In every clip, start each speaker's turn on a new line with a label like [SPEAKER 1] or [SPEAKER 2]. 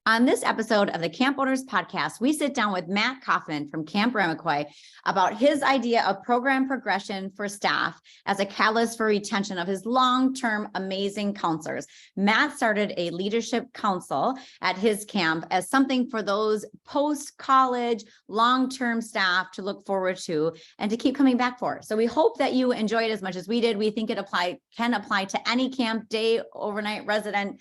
[SPEAKER 1] On this episode of the Camp Owners Podcast, we sit down with Matt Kaufman from Camp Ramaquai about his idea of program progression for staff as a catalyst for retention of his long-term amazing counselors. Matt started a leadership council at his camp as something for those post-college long-term staff to look forward to and to keep coming back for. So we hope that you enjoy it as much as we did. We think it can apply to any camp, day, overnight, resident,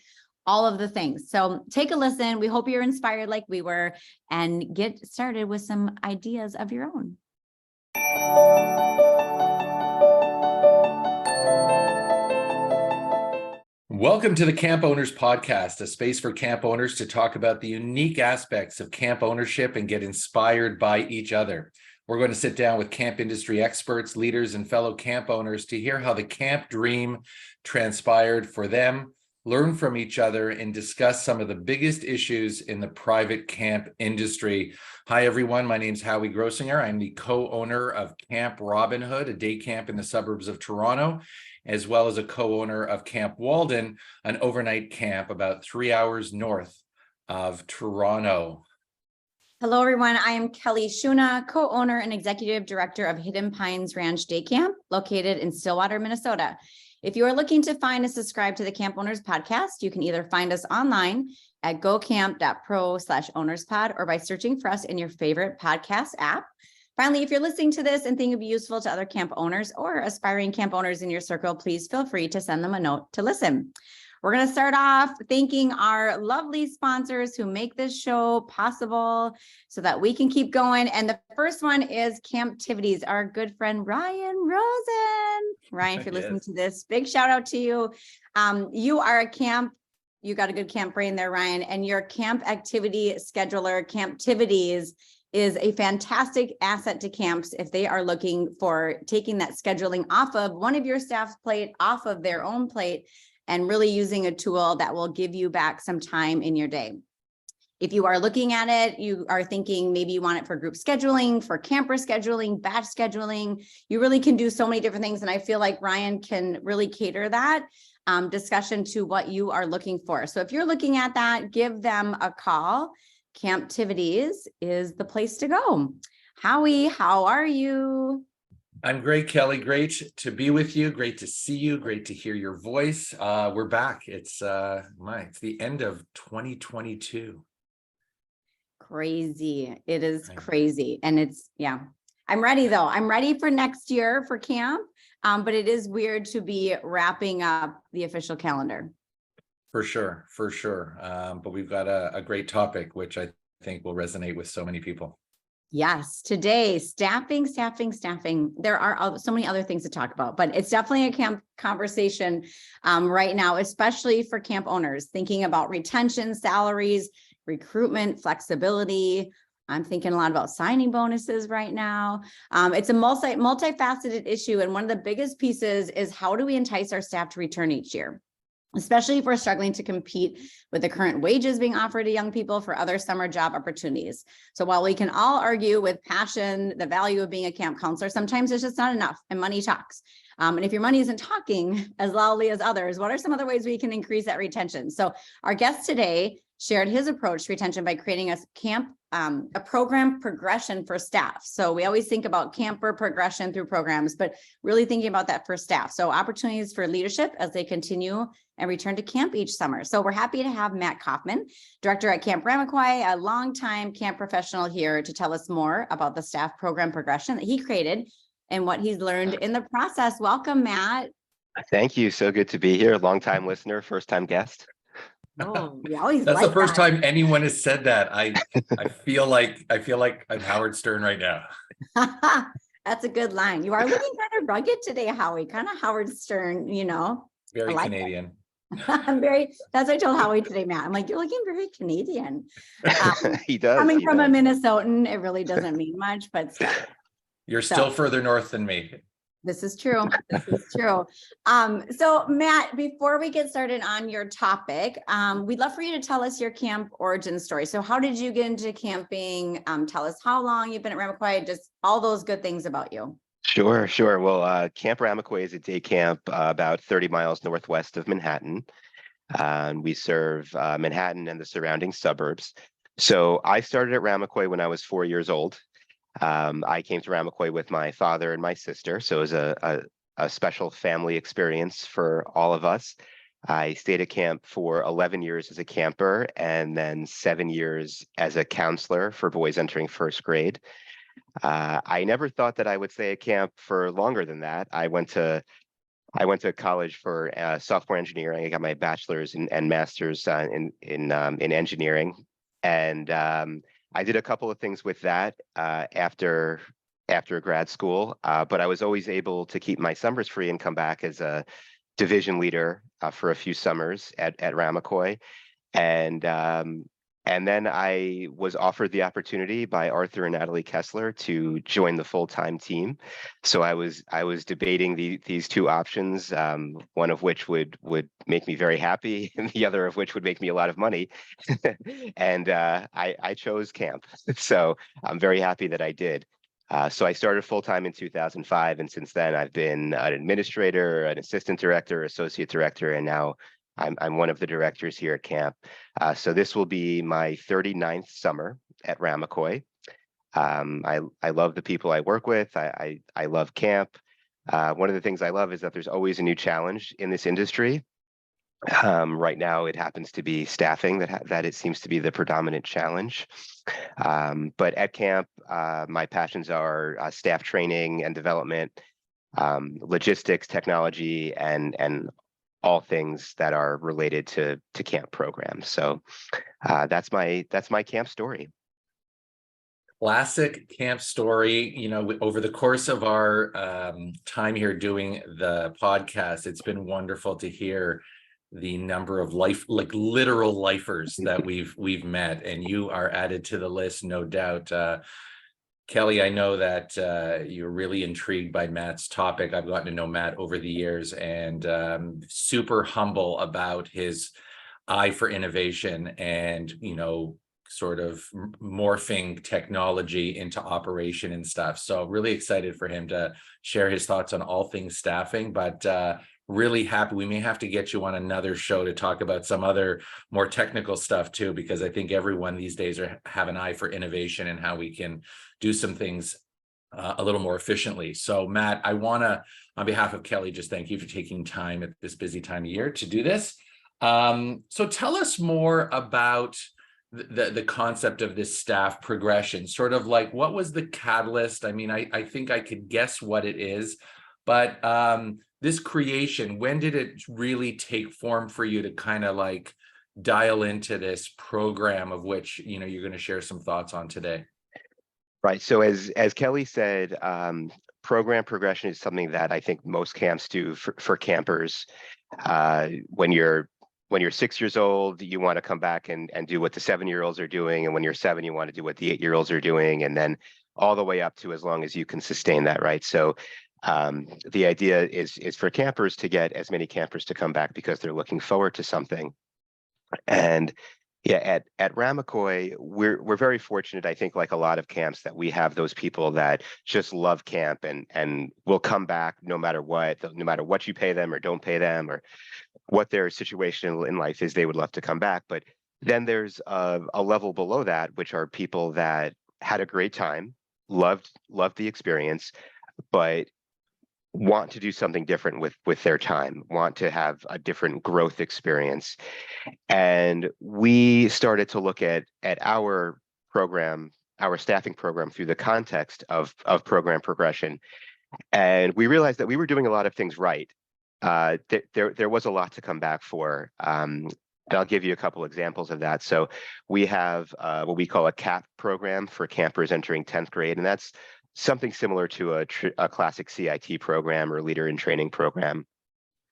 [SPEAKER 1] all of the things. So take a listen. We hope you're inspired like we were and get started with some ideas of your own.
[SPEAKER 2] Welcome to the Camp Owners Podcast, a space for camp owners to talk about the unique aspects of camp ownership and get inspired by each other. We're going to sit down with camp industry experts, leaders, and fellow camp owners to hear how the camp dream transpired for them, learn from each other, and discuss some of the biggest issues in the private camp industry. Hi, everyone. My name is Howie Grossinger. I'm the co-owner of Camp Robin Hood, a day camp in the suburbs of Toronto, as well as a co-owner of Camp Walden, an overnight camp about 3 hours north of Toronto.
[SPEAKER 1] Hello, everyone. I am Kelly Shuna, co-owner and executive director of Hidden Pines Ranch Day Camp, located in Stillwater, Minnesota. If you are looking to find and subscribe to the Camp Owners Podcast, you can either find us online at gocamp.pro/ownerspod or by searching for us in your favorite podcast app. Finally, if you're listening to this and think it'd be useful to other camp owners or aspiring camp owners in your circle, please feel free to send them a note to listen. We're going to start off thanking our lovely sponsors who make this show possible so that we can keep going. And the first one is Camptivities, our good friend Ryan Rosen. Ryan, if you're listening to this, big shout out to you. You are a camp, you got a good camp brain there, Ryan, and your camp activity scheduler, Camptivities, is a fantastic asset to camps if they are looking for taking that scheduling off of one of your staff's plate, off of their own plate, and really using a tool that will give you back some time in your day. If you are looking at it, you are thinking maybe you want it for group scheduling, for camper scheduling, batch scheduling, you really can do so many different things. And I feel like Ryan can really cater that discussion to what you are looking for. So if you're looking at that, give them a call. Camptivities is the place to go. Howie, how are you?
[SPEAKER 2] I'm great, Kelly. Great to be with you. Great to see you. Great to hear your voice. We're back. It's the end of 2022.
[SPEAKER 1] Crazy. It is crazy. And I'm ready though. I'm ready for next year for camp. But it is weird to be wrapping up the official calendar.
[SPEAKER 2] For sure. But we've got a great topic, which I think will resonate with so many people.
[SPEAKER 1] Yes, today, staffing. There are so many other things to talk about, but it's definitely a camp conversation right now, especially for camp owners, thinking about retention, salaries, recruitment, flexibility. I'm thinking a lot about signing bonuses right now. It's a multifaceted issue. And one of the biggest pieces is how do we entice our staff to return each year? Especially if we're struggling to compete with the current wages being offered to young people for other summer job opportunities. So while we can all argue with passion the value of being a camp counselor, sometimes it's just not enough and money talks. And if your money isn't talking as loudly as others, what are some other ways we can increase that retention? So our guest today shared his approach to retention by creating a program progression for staff. So we always think about camper progression through programs, but really thinking about that for staff. So opportunities for leadership as they continue and return to camp each summer. So we're happy to have Matt Kaufman, director at Camp Ramaquai, a longtime camp professional here to tell us more about the staff program progression that he created and what he's learned in the process. Welcome, Matt.
[SPEAKER 3] Thank you. So good to be here. Long-time listener, first-time guest.
[SPEAKER 1] Oh, we always
[SPEAKER 2] That's
[SPEAKER 1] like
[SPEAKER 2] the first
[SPEAKER 1] that.
[SPEAKER 2] time anyone has said that. I feel like I'm Howard Stern right now.
[SPEAKER 1] That's a good line. You are looking kind of rugged today, Howie, kind of Howard Stern,
[SPEAKER 2] Very
[SPEAKER 1] like
[SPEAKER 2] Canadian.
[SPEAKER 1] That's what I told Howie today, Matt. I'm like, you're looking very Canadian.
[SPEAKER 3] He does.
[SPEAKER 1] Coming from a Minnesotan, it really doesn't mean much, but still.
[SPEAKER 2] You're still further north than me.
[SPEAKER 1] This is true. So Matt, before we get started on your topic, we'd love for you to tell us your camp origin story. So how did you get into camping? Tell us how long you've been at Ramaquai, just all those good things about you.
[SPEAKER 3] Sure. Well, Camp Ramaquai is a day camp about 30 miles northwest of Manhattan. And we serve Manhattan and the surrounding suburbs. So I started at Ramaquoy when I was 4 years old. I came to Ramaquoy with my father and my sister, so it was a special family experience for all of us. I stayed at camp for 11 years as a camper and then 7 years as a counselor for boys entering first grade. I never thought that I would stay at camp for longer than that. I went to college for software engineering. I got my bachelor's and master's in engineering, and I did a couple of things with that after grad school. But I was always able to keep my summers free and come back as a division leader for a few summers at Ramaquoy, and then I was offered the opportunity by Arthur and Natalie Kessler to join the full-time team. So I was debating these two options, one of which would make me very happy, and the other of which would make me a lot of money. And I chose camp. So I'm very happy that I did. So I started full-time in 2005, and since then I've been an administrator, an assistant director, associate director, and now I'm one of the directors here at camp. So this will be my 39th summer at Ramaquoy. I love the people I work with. I love camp. One of the things I love is that there's always a new challenge in this industry. Right now, it happens to be staffing that it seems to be the predominant challenge. But at camp, my passions are staff training and development, logistics, technology, and all things that are related to camp programs. So that's my camp story.
[SPEAKER 2] Classic camp story. Over the course of our time here doing the podcast, it's been wonderful to hear the number of literal lifers that we've met, and you are added to the list, no doubt. Kelly, I know that you're really intrigued by Matt's topic. I've gotten to know Matt over the years, and super humble about his eye for innovation and, sort of morphing technology into operation and stuff. So really excited for him to share his thoughts on all things staffing, but really happy. We may have to get you on another show to talk about some other more technical stuff too, because I think everyone these days have an eye for innovation and how we can do some things a little more efficiently. So Matt, I want to, on behalf of Kelly, just thank you for taking time at this busy time of year to do this. So tell us more about the concept of this staff progression, sort of like what was the catalyst? I mean, I think I could guess what it is, but this creation, when did it really take form for you to kind of like dial into this program of which, you're going to share some thoughts on today?
[SPEAKER 3] Right. So as Kelly said, program progression is something that I think most camps do for campers. When you're 6 years old, you want to come back and do what the 7-year-olds are doing. And when you're 7, you want to do what the 8-year-olds are doing. And then all the way up to as long as you can sustain that, right? So the idea is for campers to get as many campers to come back because they're looking forward to something. And yeah, at Ramaquoy, we're very fortunate, I think, like a lot of camps, that we have those people that just love camp and will come back no matter what you pay them or don't pay them, or what their situation in life is, they would love to come back. But then there's a level below that, which are people that had a great time, loved the experience, but want to do something different with their time, want to have a different growth experience. And we started to look at our program, our staffing program, through the context of program progression. And we realized that we were doing a lot of things right. There was a lot to come back for. And I'll give you a couple examples of that. So we have what we call a CAP program for campers entering 10th grade, and that's something similar to a classic CIT program or leader in training program.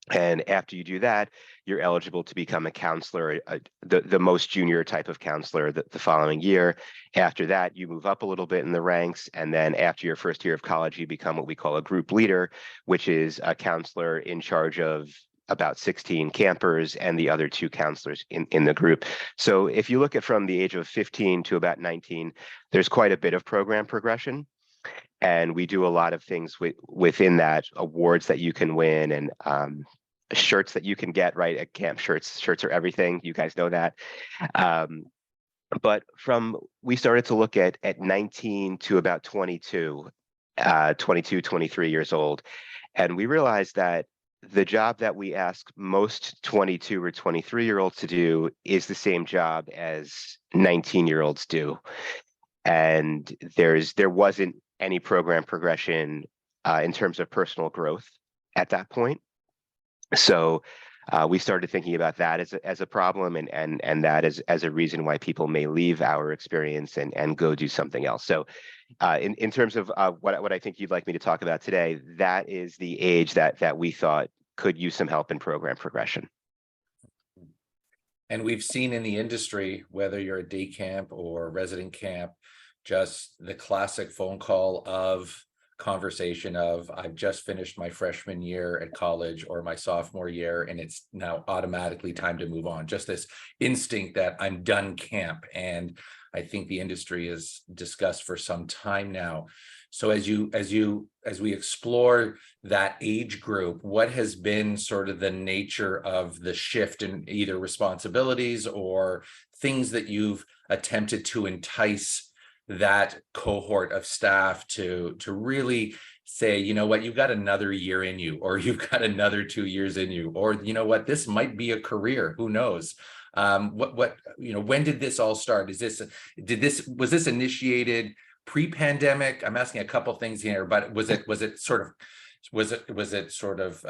[SPEAKER 3] And after you do that, you're eligible to become a counselor, the most junior type of counselor the following year. After that, you move up a little bit in the ranks. And then after your first year of college, you become what we call a group leader, which is a counselor in charge of about 16 campers and the other 2 counselors in the group. So if you look at from the age of 15 to about 19, there's quite a bit of program progression. And we do a lot of things within that, awards that you can win, and shirts that you can get, right, at camp. Shirts are everything. You guys know that. But we started to look at 19 to about 22, 23 years old. And we realized that the job that we ask most 22 or 23-year-olds to do is the same job as 19-year-olds do. And there wasn't any program progression in terms of personal growth at that point. So we started thinking about that as a problem, and that as a reason why people may leave our experience and go do something else. So in terms of what I think you'd like me to talk about today, that is the age that we thought could use some help in program progression.
[SPEAKER 2] And we've seen in the industry, whether you're a day camp or resident camp, just the classic phone call of conversation of, I've just finished my freshman year at college or my sophomore year, and it's now automatically time to move on. Just this instinct that I'm done camp. And I think the industry has discussed for some time now. So as we explore that age group, what has been sort of the nature of the shift in either responsibilities or things that you've attempted to entice that cohort of staff to really say, you know what, you've got another year in you, or you've got another 2 years in you, or you know what, this might be a career, who knows? When did this all start? Was this initiated pre-pandemic? I'm asking a couple things here, but was it sort of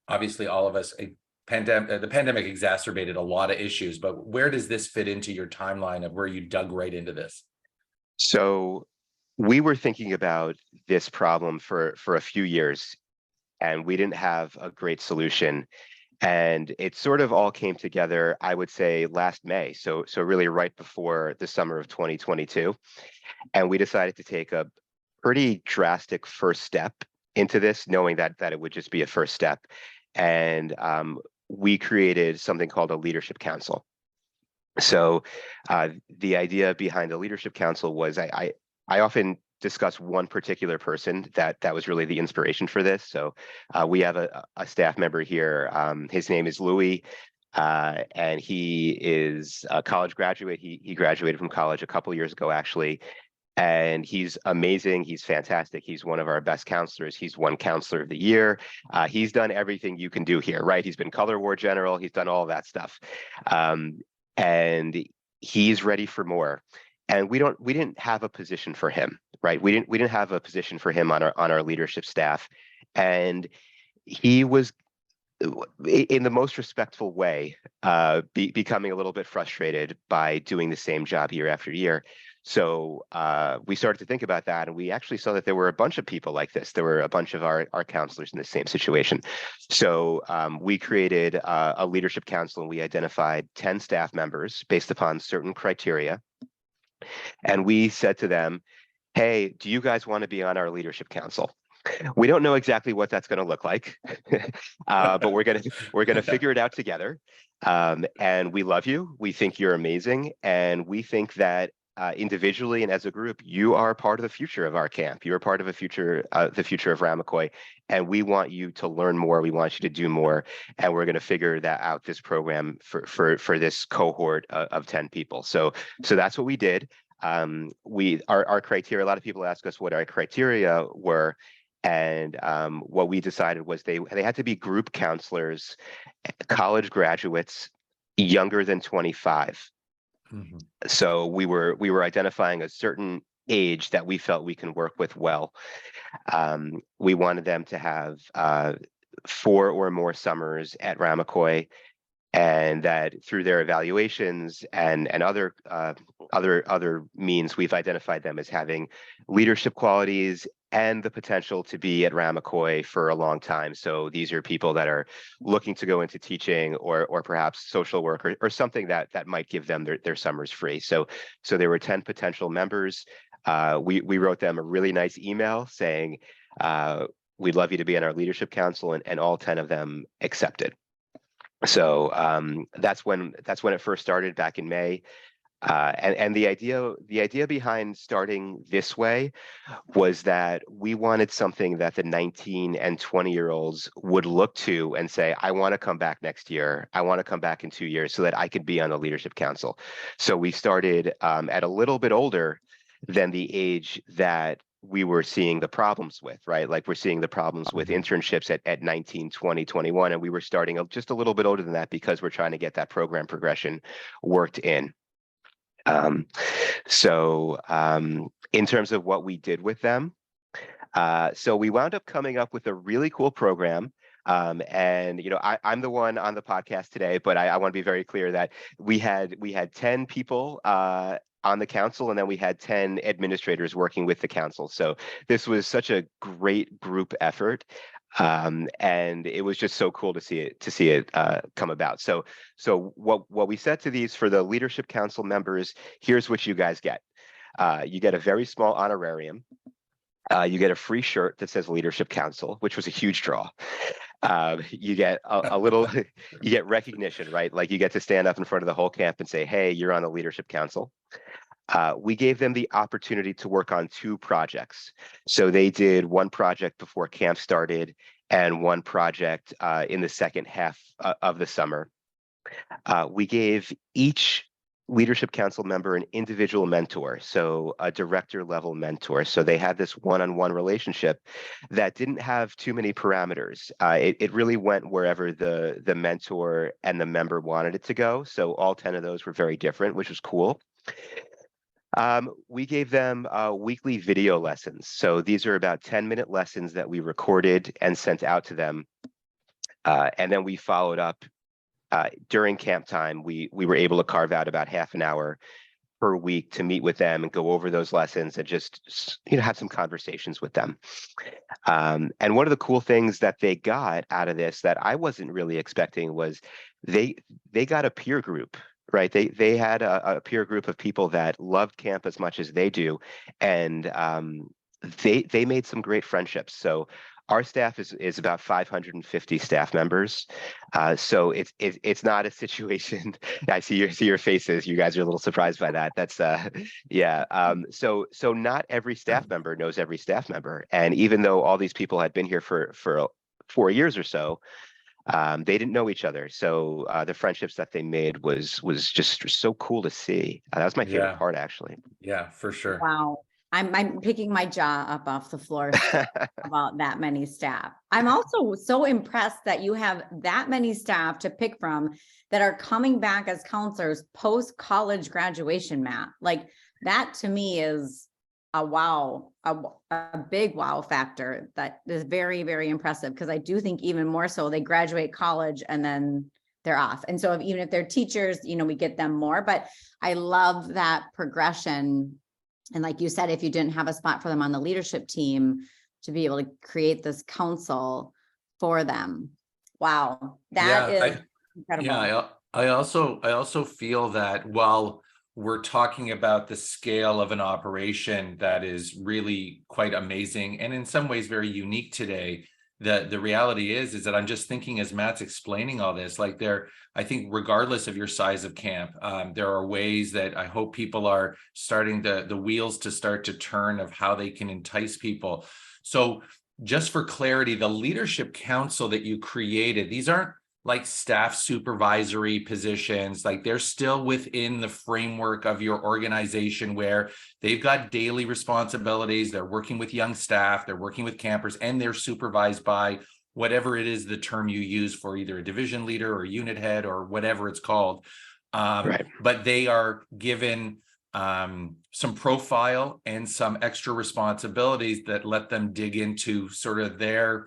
[SPEAKER 2] obviously all of us, the pandemic exacerbated a lot of issues, but where does this fit into your timeline of where you dug right into this?
[SPEAKER 3] So we were thinking about this problem for a few years, and we didn't have a great solution. And it sort of all came together, I would say, last May. So really right before the summer of 2022. And we decided to take a pretty drastic first step into this, knowing that it would just be a first step. And we created something called a leadership council. So the idea behind the leadership council was I often discuss one particular person that was really the inspiration for this. So we have a staff member here. His name is Louis, and he is a college graduate. He graduated from college a couple years ago, actually. And he's amazing. He's fantastic. He's one of our best counselors. He's won Counselor of the Year. He's done everything you can do here, right? He's been color ward general. He's done all that stuff. And he's ready for more. And we didn't have a position for him, right? We didn't have a position for him on our leadership staff. And he was, in the most respectful way, becoming a little bit frustrated by doing the same job year after year. So we started to think about that, and we actually saw that there were a bunch of people like this. There were a bunch of our counselors in the same situation. So we created a leadership council, and we identified 10 staff members based upon certain criteria. And we said to them, hey, do you guys want to be on our leadership council? We don't know exactly what that's going to look like, but we're gonna figure it out together. And we love you. We think you're amazing, and we think that individually and as a group, you are part of the future of our camp. You're part of the future of Ramacoy, and we want you to learn more. We want you to do more, and we're going to figure that out. This program for this cohort of 10 people. So that's what we did. Our criteria. A lot of people ask us what our criteria were, and what we decided was they had to be group counselors, college graduates, younger than 25. Mm-hmm. So we were identifying a certain age that we felt we can work with well. We wanted them to have 4 or more summers at Ramacoy, and that through their evaluations and other means, we've identified them as having leadership qualities and the potential to be at Ramacoy for a long time. So these are people that are looking to go into teaching or perhaps social work or something that might give them their summers free. So there were 10 potential members. We wrote them a really nice email saying, we'd love you to be on our leadership council, and all 10 of them accepted. So that's when it first started back in May. And the idea behind starting this way was that we wanted something that the 19 and 20-year-olds would look to and say, I want to come back next year. I want to come back in 2 years so that I could be on the leadership council. So we started at a little bit older than the age that we were seeing the problems with, right? Like we're seeing the problems with internships at 19, 20, 21, and we were starting just a little bit older than that because we're trying to get that program progression worked in. In terms of what we did with them, so we wound up coming up with a really cool program. And I'm the one on the podcast today, but I want to be very clear that we had 10 people on the council, and then we had 10 administrators working with the council. So this was such a great group effort. And it was just so cool to see it come about. So what we said to these for the leadership council members, here's what you guys get. You get a very small honorarium. You get a free shirt that says Leadership Council, which was a huge draw. You get a little, you get recognition, right? Like you get to stand up in front of the whole camp and say, hey, you're on the Leadership Council. We gave them the opportunity to work on 2 projects. So they did one project before camp started and one project in the second half of the summer. We gave each leadership council member an individual mentor, so a director level mentor. So they had this one-on-one relationship that didn't have too many parameters. It really went wherever the mentor and the member wanted it to go. So all 10 of those were very different, which was cool. We gave them weekly video lessons. So these are about 10-minute lessons that we recorded and sent out to them. And then we followed up during camp time. We were able to carve out about half an hour per week to meet with them and go over those lessons and just have some conversations with them. And one of the cool things that they got out of this that I wasn't really expecting was they got a peer group. Right, they had a peer group of people that loved camp as much as they do, and they made some great friendships. So our staff is about 550 staff members. So it's not a situation. I see your faces. You guys are a little surprised by that. That's yeah. So not every staff member knows every staff member, and even though all these people had been here for 4 years or so, they didn't know each other. So the friendships that they made was just so cool to see. That was my favorite part, actually.
[SPEAKER 2] Yeah, for sure.
[SPEAKER 1] Wow. I'm picking my jaw up off the floor about that many staff. I'm also so impressed that you have that many staff to pick from that are coming back as counselors post-college graduation, Matt. Like that to me is a wow, a big wow factor that is very, very impressive, because I do think even more so they graduate college and then they're off. And so even if they're teachers, we get them more, but I love that progression. And like you said, if you didn't have a spot for them on the leadership team, to be able to create this council for them. Wow. That is incredible.
[SPEAKER 2] Yeah, I also feel that while we're talking about the scale of an operation that is really quite amazing and in some ways very unique today, the reality is that I'm just thinking as Matt's explaining all this, like I think regardless of your size of camp, there are ways that I hope people are starting the wheels to start to turn of how they can entice people. So just for clarity, the leadership council that you created, these aren't like staff supervisory positions, like they're still within the framework of your organization where they've got daily responsibilities. They're working with young staff, they're working with campers, and they're supervised by whatever it is the term you use for either a division leader or unit head or whatever it's called.
[SPEAKER 3] Right.
[SPEAKER 2] But they are given some profile and some extra responsibilities that let them dig into sort of their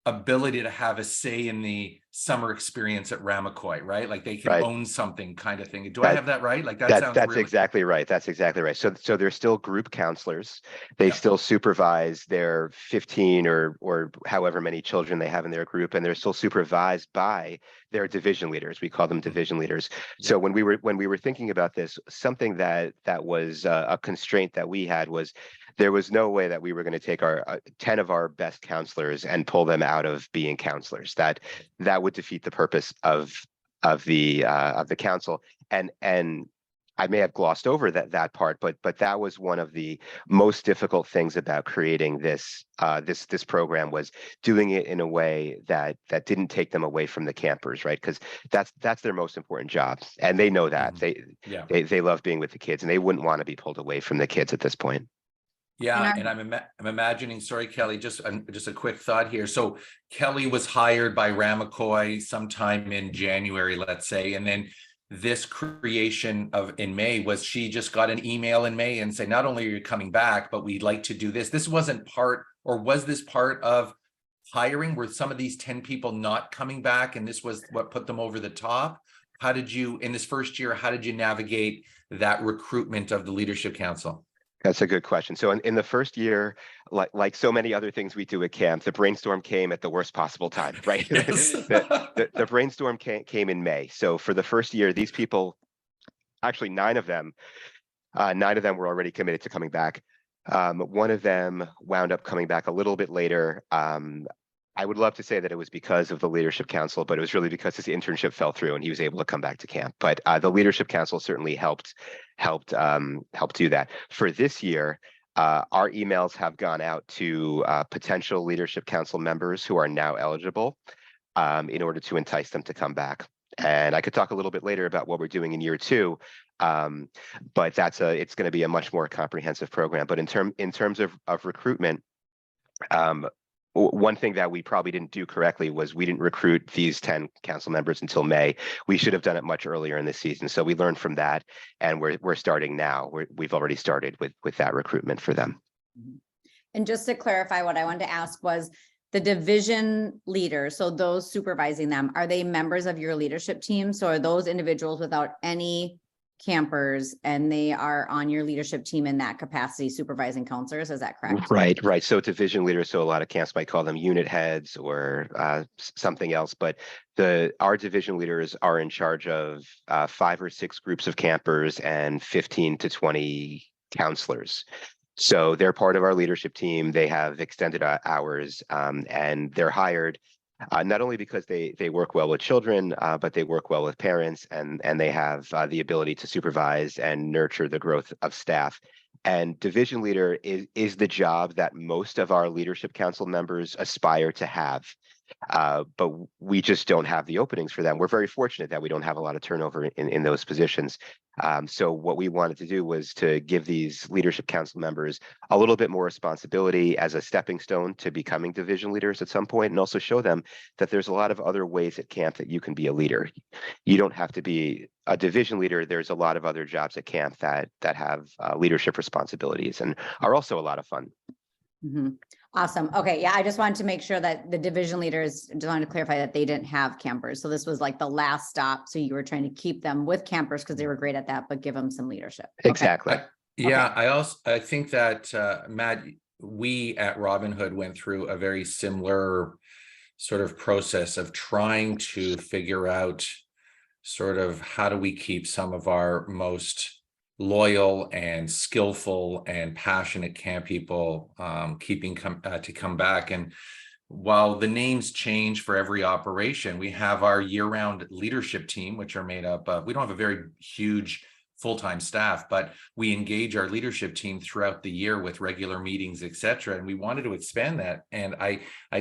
[SPEAKER 2] ability to have a say in the summer experience at Ramacoy, right? Like they can own something kind of thing. Do I have that right? Like that sounds
[SPEAKER 3] that's
[SPEAKER 2] really
[SPEAKER 3] exactly right. That's exactly right. So they're still group counselors. They still supervise their 15 or however many children they have in their group, and they're still supervised by their division leaders. We call them division leaders. So when we were thinking about this, something that was a constraint that we had was there was no way that we were going to take our 10 of our best counselors and pull them out of being counselors. That would defeat the purpose of the council. And I may have glossed over that part, but that was one of the most difficult things about creating this program, was doing it in a way that didn't take them away from the campers, right? Because that's their most important job, and they know that.
[SPEAKER 2] Yeah.
[SPEAKER 3] They love being with the kids, and they wouldn't want to be pulled away from the kids at this point.
[SPEAKER 2] Yeah, and I'm imagining. Sorry, Kelly. Just a quick thought here. So Kelly was hired by Ramacoy sometime in January, let's say, and then this creation of in May, was she just got an email in May and say, not only are you coming back, but we'd like to do this. This wasn't part, or was this part of hiring? Were some of these 10 people not coming back, and this was what put them over the top? How did you, in this first year, how did you navigate that recruitment of the Leadership Council?
[SPEAKER 3] That's a good question. So in the first year, like so many other things we do at camp, the brainstorm came at the worst possible time, right?
[SPEAKER 2] Yes.
[SPEAKER 3] The brainstorm came in May. So for the first year, these people, actually nine of them were already committed to coming back. One of them wound up coming back a little bit later. I would love to say that it was because of the Leadership Council, but it was really because his internship fell through and he was able to come back to camp. But the Leadership Council certainly helped do that. For this year, our emails have gone out to potential Leadership Council members who are now eligible, in order to entice them to come back. And I could talk a little bit later about what we're doing in year two, but it's going to be a much more comprehensive program. But in terms of recruitment, one thing that we probably didn't do correctly was we didn't recruit these 10 council members until May. We should have done it much earlier in the season. So we learned from that, and we're starting now. We've already started with that recruitment for them.
[SPEAKER 1] And just to clarify, what I wanted to ask was the division leaders, so those supervising them, are they members of your leadership team? So are those individuals without any campers, and they are on your leadership team in that capacity, supervising counselors? Is that correct?
[SPEAKER 3] Right. So division leaders, so a lot of camps might call them unit heads or something else, but our division leaders are in charge of 5 or 6 groups of campers and 15 to 20 counselors. So they're part of our leadership team. They have extended hours, and they're hired not only because they work well with children, but they work well with parents, and they have the ability to supervise and nurture the growth of staff. And division leader is the job that most of our Leadership Council members aspire to have. But we just don't have the openings for them. We're very fortunate that we don't have a lot of turnover in those positions. So what we wanted to do was to give these Leadership Council members a little bit more responsibility as a stepping stone to becoming division leaders at some point, and also show them that there's a lot of other ways at camp that you can be a leader. You don't have to be a division leader. There's a lot of other jobs at camp that have leadership responsibilities and are also a lot of fun.
[SPEAKER 1] Mm-hmm. Awesome. Okay. Yeah. I just wanted to make sure that the division leaders, just wanted to clarify that they didn't have campers. So this was like the last stop. So you were trying to keep them with campers because they were great at that, but give them some leadership.
[SPEAKER 3] Exactly.
[SPEAKER 2] Yeah. I think that, Matt, we at Robin Hood went through a very similar sort of process of trying to figure out sort of how do we keep some of our most loyal and skillful and passionate camp people to come back. And while the names change for every operation, we have our year-round leadership team, which are made up of, we don't have a very huge full-time staff, but we engage our leadership team throughout the year with regular meetings, etc. And we wanted to expand that. And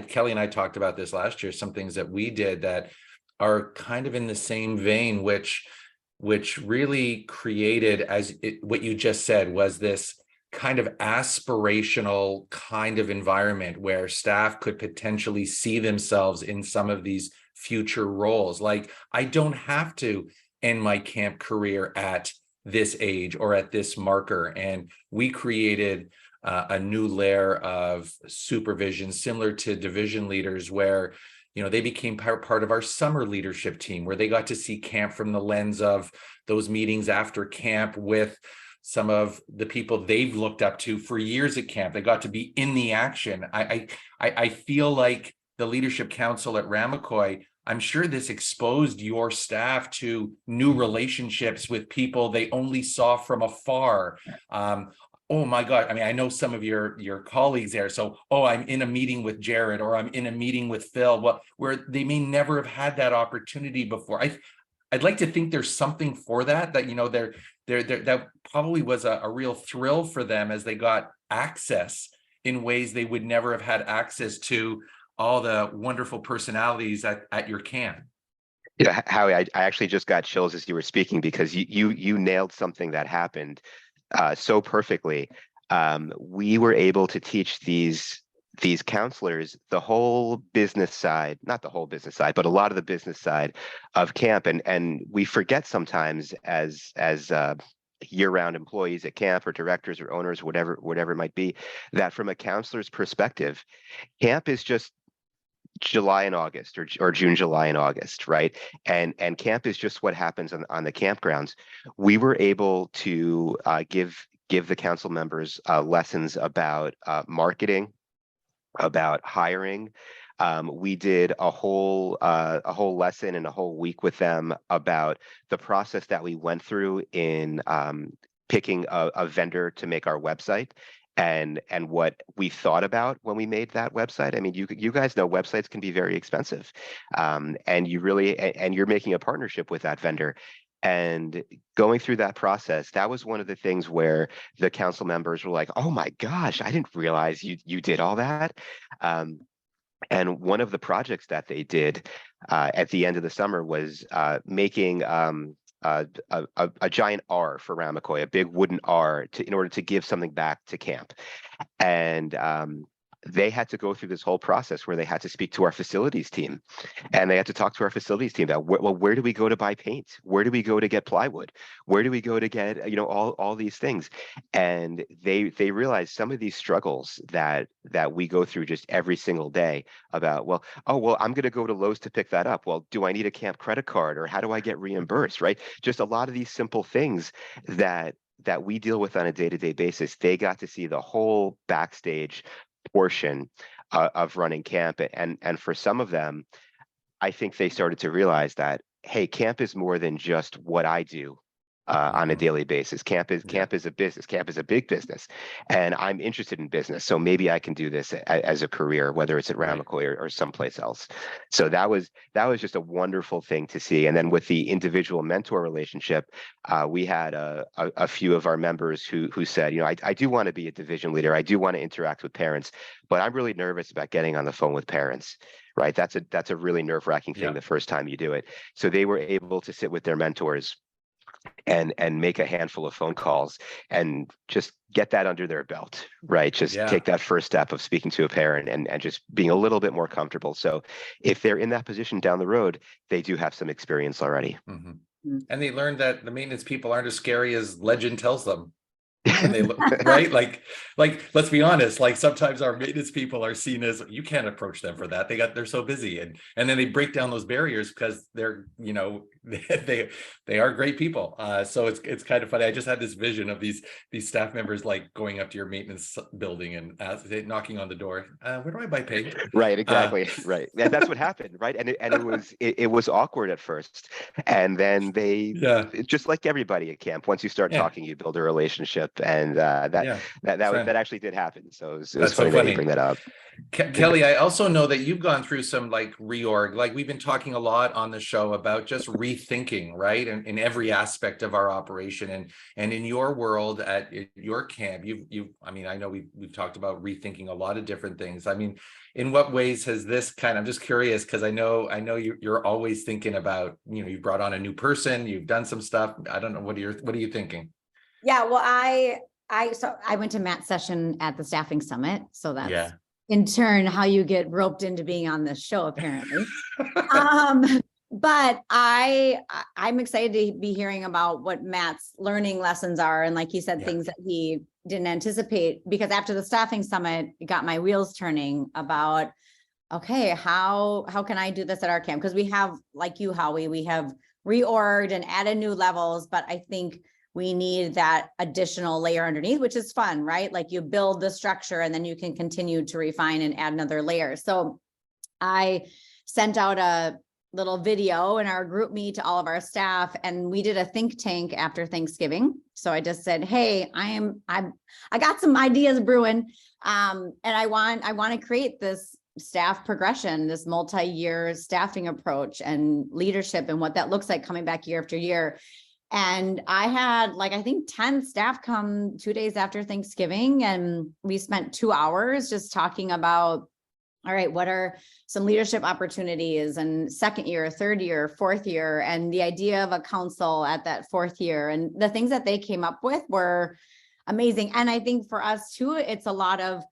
[SPEAKER 2] Kelly and I talked about this last year, some things that we did that are kind of in the same vein, which really created, what you just said, was this kind of aspirational kind of environment where staff could potentially see themselves in some of these future roles. Like, I don't have to end my camp career at this age or at this marker. And we created a new layer of supervision similar to division leaders, where they became part of our summer leadership team, where they got to see camp from the lens of those meetings after camp with some of the people they've looked up to for years at camp. They got to be in the action. I feel like the Leadership Council at Ramacoy, I'm sure this exposed your staff to new relationships with people they only saw from afar. Oh my God. I mean, I know some of your colleagues there. So, I'm in a meeting with Jared, or I'm in a meeting with Phil, where they may never have had that opportunity before. I'd like to think there's something for that, you know, that probably was a real thrill for them as they got access in ways they would never have had access to all the wonderful personalities at your camp.
[SPEAKER 3] You know, Howie, I actually just got chills as you were speaking, because you nailed something that happened so perfectly. We were able to teach these counselors the whole business side, not the whole business side, but a lot of the business side of camp. And we forget sometimes as year-round employees at camp, or directors or owners, whatever it might be, that from a counselor's perspective, camp is just July and August, or June, July and August, right? And camp is just what happens on the campgrounds. We were able to give the council members lessons about marketing, about hiring. We did a whole lesson and a whole week with them about the process that we went through in picking a vendor to make our website, and what we thought about when we made that website. I mean, you guys know websites can be very expensive, and you're making a partnership with that vendor. And going through that process, that was one of the things where the council members were like, "Oh my gosh, I didn't realize you did all that." And one of the projects that they did at the end of the summer was making a giant R for Ramacoy, a big wooden R, in order to give something back to camp. And they had to go through this whole process where they had to speak to our facilities team, and they had to talk to our facilities team about, well, where do we go to buy paint? Where do we go to get plywood? Where do we go to get, you know, all these things? And they realized some of these struggles that we go through just every single day about, well, I'm going to go to Lowe's to pick that up. Well, do I need a camp credit card, or how do I get reimbursed, right? Just a lot of these simple things that we deal with on a day-to-day basis. They got to see the whole backstage portion of running camp, and for some of them, I think they started to realize that, hey, camp is more than just what I do on a daily basis. Camp is a business. Camp is a big business, and I'm interested in business. So maybe I can do this as a career, whether it's at Ramacoy or someplace else. So that was just a wonderful thing to see. And then with the individual mentor relationship, we had a few of our members who said, you know, I do want to be a division leader. I do want to interact with parents, but I'm really nervous about getting on the phone with parents. Right? That's a really nerve-wracking thing the first time you do it. So they were able to sit with their mentors and make a handful of phone calls and just get that under their belt, right? Just take that first step of speaking to a parent and just being a little bit more comfortable. So if they're in that position down the road, they do have some experience already.
[SPEAKER 2] Mm-hmm. And they learned that the maintenance people aren't as scary as legend tells them. And they look right, like let's be honest, like sometimes our maintenance people are seen as, you can't approach them for that, they're so busy, and then they break down those barriers because they're, you know, they are great people. So it's kind of funny. I just had this vision of these staff members like going up to your maintenance building and knocking on the door, where do I buy paint?
[SPEAKER 3] Right, exactly. Right, and that's what happened, right? And it was awkward at first, and then they just like everybody at camp, once you start talking, you build a relationship. And that actually did happen. So it was funny that you bring that up.
[SPEAKER 2] Kelly, I also know that you've gone through some like reorg. Like we've been talking a lot on the show about just rethinking, right? And in every aspect of our operation, and in your world at your camp, I mean, I know we've talked about rethinking a lot of different things. I mean, in what ways has this I'm just curious, because I know you're always thinking about, you know, you brought on a new person, you've done some stuff. I don't know, what are you thinking?
[SPEAKER 1] Yeah, well, I went to Matt's session at the staffing summit. So that's in turn how you get roped into being on this show, apparently. But I'm excited to be hearing about what Matt's learning lessons are. And like he said, things that he didn't anticipate, because after the staffing summit, it got my wheels turning about, okay, how can I do this at our camp? Because we have, like you, Howie, we have reorged and added new levels, but I think we need that additional layer underneath, which is fun, right? Like you build the structure and then you can continue to refine and add another layer. So I sent out a little video in our group meet to all of our staff, and we did a think tank after Thanksgiving. So I just said, hey, I got some ideas brewing. And I want to create this staff progression, this multi-year staffing approach and leadership and what that looks like coming back year after year. And I had like, I think 10 staff come 2 days after Thanksgiving, and we spent 2 hours just talking about, all right, what are some leadership opportunities and second year, third year, fourth year, and the idea of a council at that fourth year. And the things that they came up with were amazing. And I think for us too, it's a lot of,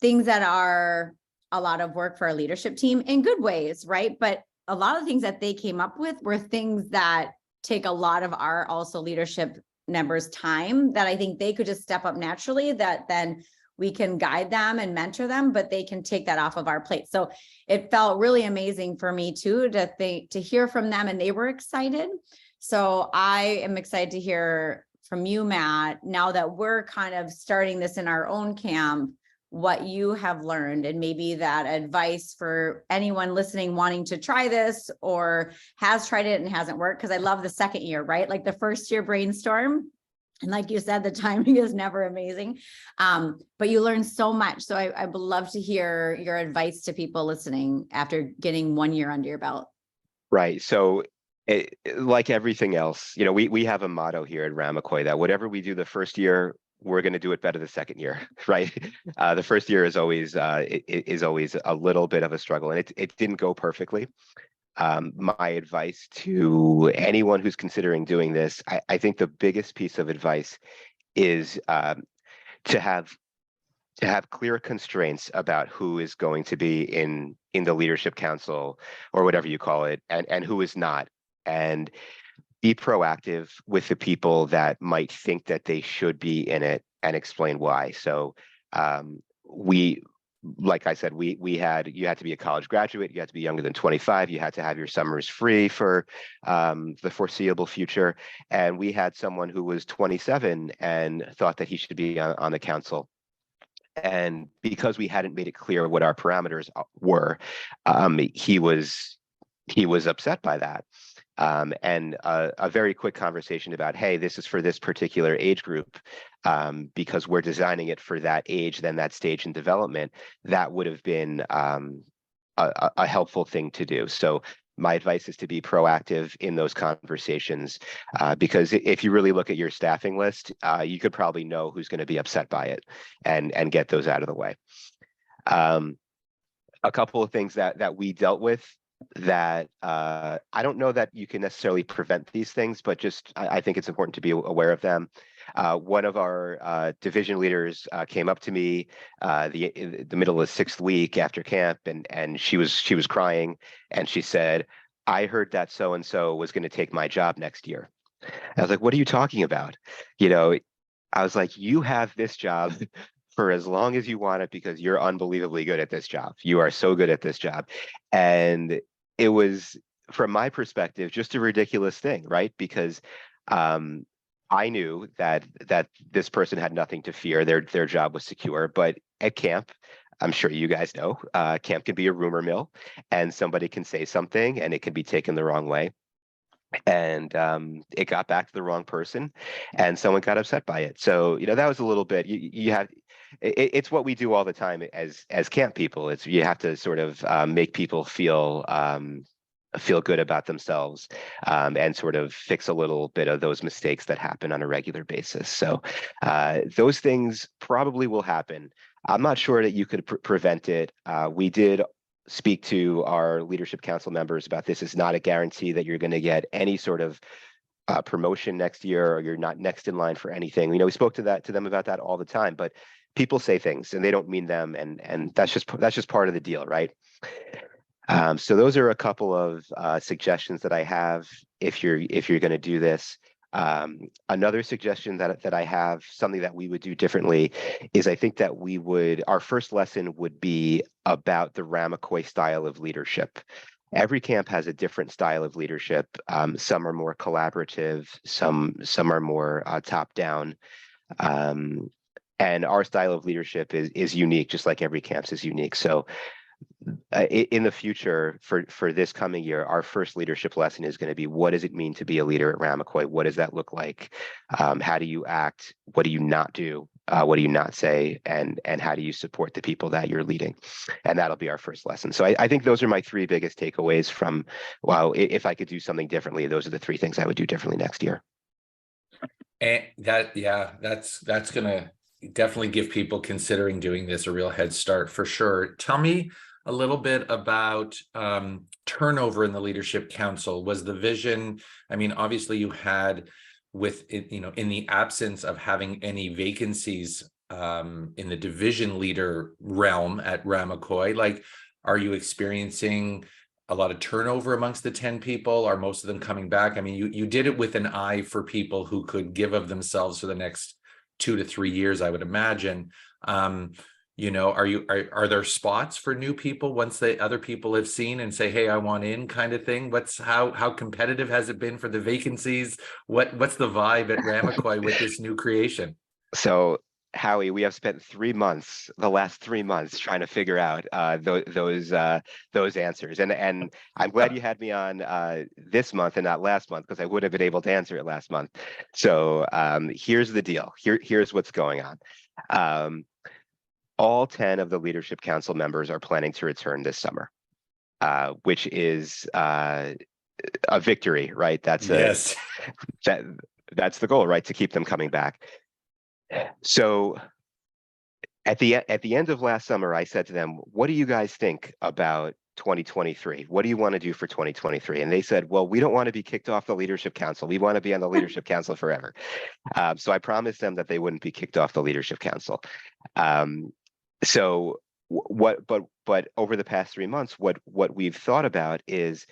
[SPEAKER 1] things that are a lot of work for our leadership team in good ways, right? But a lot of things that they came up with were things that take a lot of our also leadership members' time that I think they could just step up naturally, that then we can guide them and mentor them, but they can take that off of our plate. So it felt really amazing for me too, to hear from them, and they were excited. So I am excited to hear from you, Matt, now that we're kind of starting this in our own camp, what you have learned, and maybe that advice for anyone listening wanting to try this or has tried it and hasn't worked. Because I love the second year, right? Like the first year brainstorm. And like you said, the timing is never amazing, but you learn so much. So I would love to hear your advice to people listening after getting 1 year under your belt.
[SPEAKER 3] Right. So like everything else, we have a motto here at Ramacoy that whatever we do the first year, we're going to do it better the second year, right? The first year is always a little bit of a struggle, and it didn't go perfectly. My advice to anyone who's considering doing this, I think the biggest piece of advice is to have clear constraints about who is going to be in the leadership council or whatever you call it, and who is not, and be proactive with the people that might think that they should be in it and explain why. So like I said, you had to be a college graduate, you had to be younger than 25, you had to have your summers free for the foreseeable future. And we had someone who was 27 and thought that he should be on the council. And because we hadn't made it clear what our parameters were, he was upset by that. And a very quick conversation about, hey, this is for this particular age group, because we're designing it for that age, then that stage in development, that would have been a helpful thing to do. So my advice is to be proactive in those conversations, because if you really look at your staffing list, you could probably know who's going to be upset by it and get those out of the way. A couple of things that we dealt with that I don't know that you can necessarily prevent these things, but just I think it's important to be aware of them. One of our division leaders came up to me the middle of the 6th week after camp, and she was crying, and she said, "I heard that so and so was going to take my job next year." I was like, "What are you talking about?" I was like, "You have this job for as long as you want it because you're unbelievably good at this job. You are so good at this job." And it was, from my perspective, just a ridiculous thing, right? Because I knew that this person had nothing to fear. Their job was secure. But at camp, I'm sure you guys know, camp can be a rumor mill, and somebody can say something and it can be taken the wrong way. And it got back to the wrong person, and someone got upset by it. So that was a little bit. You have. It's what we do all the time as camp people. You have to sort of make people feel good about themselves, and sort of fix a little bit of those mistakes that happen on a regular basis. So those things probably will happen. I'm not sure that you could prevent it. We did speak to our leadership council members about this. It's not a guarantee that you're going to get any sort of promotion next year, or you're not next in line for anything. We spoke to them about that all the time, but people say things and they don't mean them, and that's just part of the deal, right? So those are a couple of suggestions that I have if you're going to do this. Another suggestion that I have, something that we would do differently, is I think that our first lesson would be about the Ramacoy style of leadership. Every camp has a different style of leadership. Some are more collaborative, some are more top down. And our style of leadership is unique, just like every camp's is unique. So in the future, for this coming year, our first leadership lesson is going to be, what does it mean to be a leader at Ramacoy? What does that look like? How do you act? What do you not do? What do you not say? And how do you support the people that you're leading? And that'll be our first lesson. So I think those are my three biggest takeaways from, wow, if I could do something differently, those are the three things I would do differently next year.
[SPEAKER 2] And that, yeah, that's gonna definitely give people considering doing this a real head start for sure. Tell me a little bit about turnover in the leadership council. Was the vision, I mean, obviously you had with it, you know, in the absence of having any vacancies in the division leader realm at Ramacoy, like, are you experiencing a lot of turnover amongst the 10 people? Are most of them coming back? I mean, you did it with an eye for people who could give of themselves for the next 2 to 3 years, I would imagine. You know, are there spots for new people once the other people have seen and say, hey, I want in, kind of thing? How competitive has it been for the vacancies? What's the vibe at Ramacoy with this new creation?
[SPEAKER 3] So, Howie, we have spent 3 months, the last 3 months, trying to figure out those answers. And I'm glad you had me on this month and not last month, because I would have been able to answer it last month. So here's the deal. Here's what's going on. All 10 of the Leadership Council members are planning to return this summer, which is a victory, right?
[SPEAKER 2] Yes.
[SPEAKER 3] That's the goal, right? To keep them coming back. So at the end of last summer, I said to them, what do you guys think about 2023? What do you want to do for 2023? And they said, well, we don't want to be kicked off the Leadership Council. We want to be on the Leadership Council forever. So I promised them that they wouldn't be kicked off the Leadership Council. So but over the past 3 months, what we've thought about is,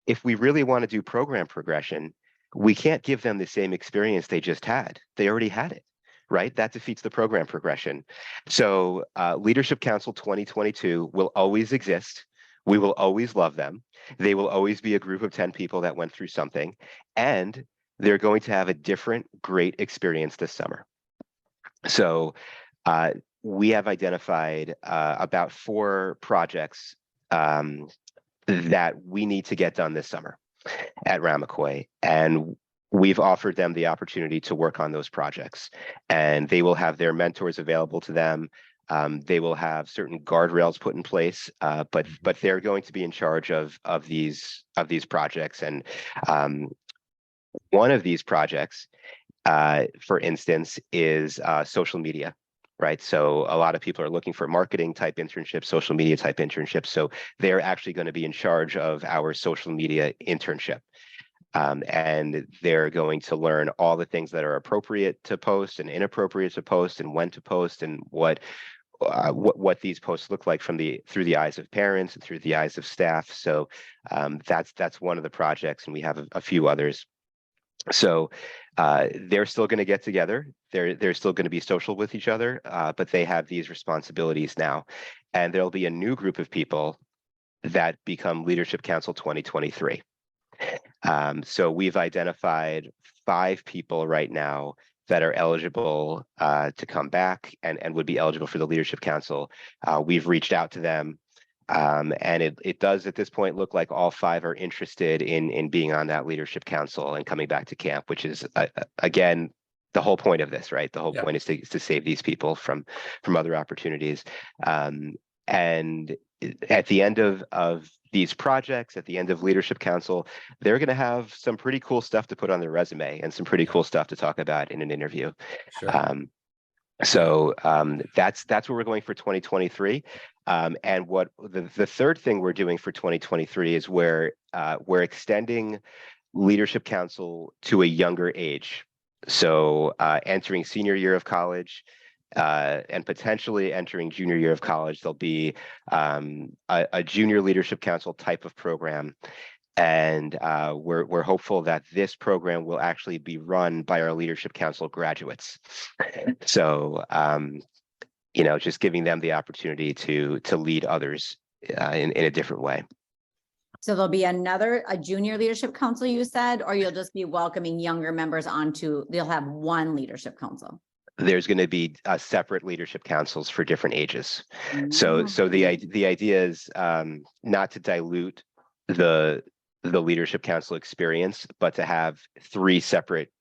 [SPEAKER 3] if we really want to do program progression, we can't give them the same experience they just had. They already had it, right? That defeats the program progression. So Leadership Council 2022 will always exist. We will always love them. They will always be a group of 10 people that went through something, and they're going to have a different, great experience this summer. So we have identified about 4 projects that we need to get done this summer at Ramacoy, and we've offered them the opportunity to work on those projects, and they will have their mentors available to them. They will have certain guardrails put in place, but they're going to be in charge of these projects. And one of these projects, for instance, is social media. Right. So a lot of people are looking for marketing type internships, social media type internships. So they're actually going to be in charge of our social media internship. And they're going to learn all the things that are appropriate to post and inappropriate to post, and when to post, and what these posts look like through the eyes of parents and through the eyes of staff. So that's one of the projects, and we have a few others. So they're still going to get together. They're still going to be social with each other, but they have these responsibilities now. And there'll be a new group of people that become Leadership Council 2023. So we've identified 5 people right now that are eligible to come back and would be eligible for the Leadership Council. We've reached out to them. And it does at this point look like all 5 are interested in being on that Leadership Council and coming back to camp, which is again the whole point of this, right? The whole point is to save these people from other opportunities. And at the end of these projects, at the end of Leadership Council, they're going to have some pretty cool stuff to put on their resume and some pretty cool stuff to talk about in an interview. Sure. So that's where we're going for 2023. And what the third thing we're doing for 2023 is we're extending Leadership Council to a younger age. So entering senior year of college and potentially entering junior year of college, there'll be a junior Leadership Council type of program. And we're hopeful that this program will actually be run by our Leadership Council graduates. So, just giving them the opportunity to lead others in a different way.
[SPEAKER 1] So there'll be a junior Leadership Council, you said, or you'll just be welcoming younger members they'll have one Leadership Council?
[SPEAKER 3] There's going to be separate Leadership Councils for different ages. So the idea is not to dilute the Leadership Council experience, but to have 3 separate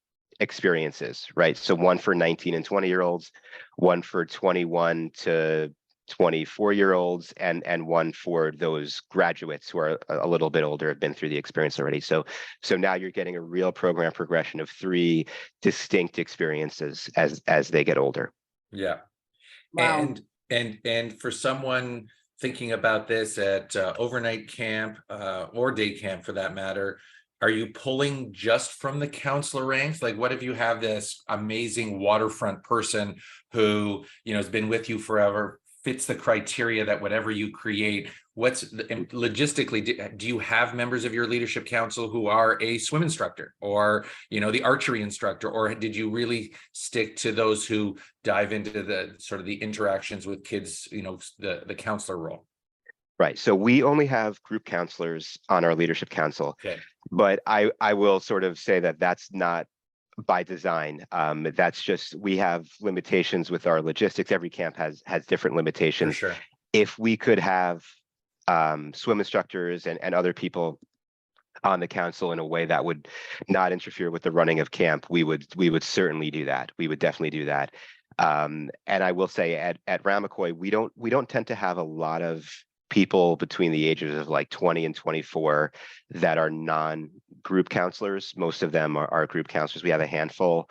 [SPEAKER 3] experiences, right? So one for 19 and 20-year-olds, one for 21 to 24-year-olds, and one for those graduates who are a little bit older, have been through the experience already. So now you're getting a real program progression of 3 distinct experiences as they get older.
[SPEAKER 2] Yeah.
[SPEAKER 1] Wow.
[SPEAKER 2] And for someone thinking about this at overnight camp or day camp for that matter, are you pulling just from the counselor ranks? Like, what if you have this amazing waterfront person who, has been with you forever, fits the criteria that whatever you create, logistically, do you have members of your leadership council who are a swim instructor or, the archery instructor, or did you really stick to those who dive into the sort of the interactions with kids, the counselor role?
[SPEAKER 3] Right. So we only have group counselors on our leadership council,
[SPEAKER 2] Okay.
[SPEAKER 3] but I will sort of say that that's not by design. That's just, we have limitations with our logistics. Every camp has different
[SPEAKER 2] For
[SPEAKER 3] limitations.
[SPEAKER 2] sure.
[SPEAKER 3] If we could have swim instructors and other people on the council in a way that would not interfere with the running of camp, we would certainly do that. We would definitely do that. And I will say at Ramacoy, we don't tend to have a lot of people between the ages of like 20 and 24 that are non-group counselors. Most of them are group counselors. We have a handful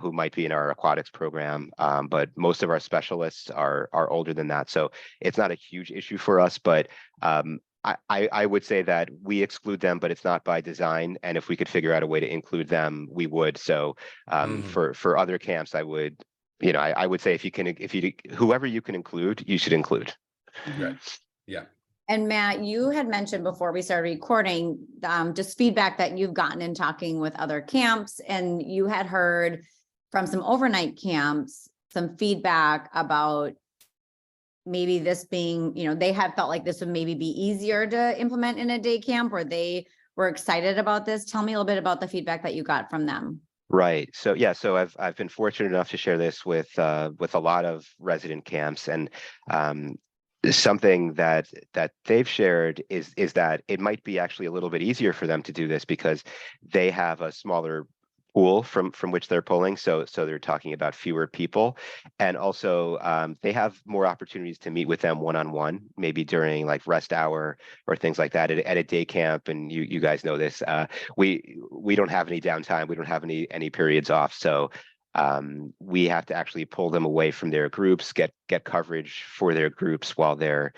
[SPEAKER 3] who might be in our aquatics program, but most of our specialists are older than that. So it's not a huge issue for us, but I would say that we exclude them, but it's not by design. And if we could figure out a way to include them, we would. So for other camps, I would, I would say whoever you can include, you should include.
[SPEAKER 2] Right. Yeah.
[SPEAKER 1] And Matt, you had mentioned before we started recording, just feedback that you've gotten in talking with other camps, and you had heard from some overnight camps, some feedback about maybe this being, they had felt like this would maybe be easier to implement in a day camp, or they were excited about this. Tell me a little bit about the feedback that you got from them.
[SPEAKER 3] Right. So yeah, so I've been fortunate enough to share this with a lot of resident camps, and something that they've shared is that it might be actually a little bit easier for them to do this because they have a smaller pool from which they're pulling. So they're talking about fewer people, and also they have more opportunities to meet with them one-on-one, maybe during like rest hour or things like that at a day camp. And you guys know this. We don't have any downtime. We don't have any periods off. So we have to actually pull them away from their groups, get coverage for their groups while they're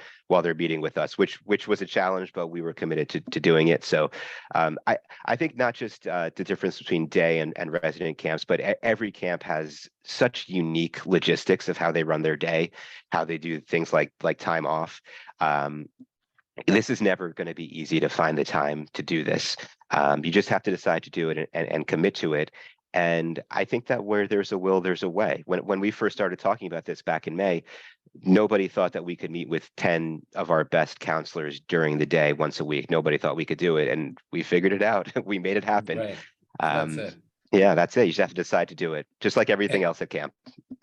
[SPEAKER 3] meeting with us, which was a challenge, but we were committed to doing it. So I think not just the difference between day and resident camps, but every camp has such unique logistics of how they run their day, how they do things like time off. This is never going to be easy to find the time to do this. You just have to decide to do it and commit to it. And I think that where there's a will, there's a way. When we first started talking about this back in May, nobody thought that we could meet with 10 of our best counselors during the day once a week. Nobody thought we could do it. And we figured it out. We made it happen.
[SPEAKER 2] Right. That's it.
[SPEAKER 3] Yeah, that's it. You just have to decide to do it, just like everything else at camp.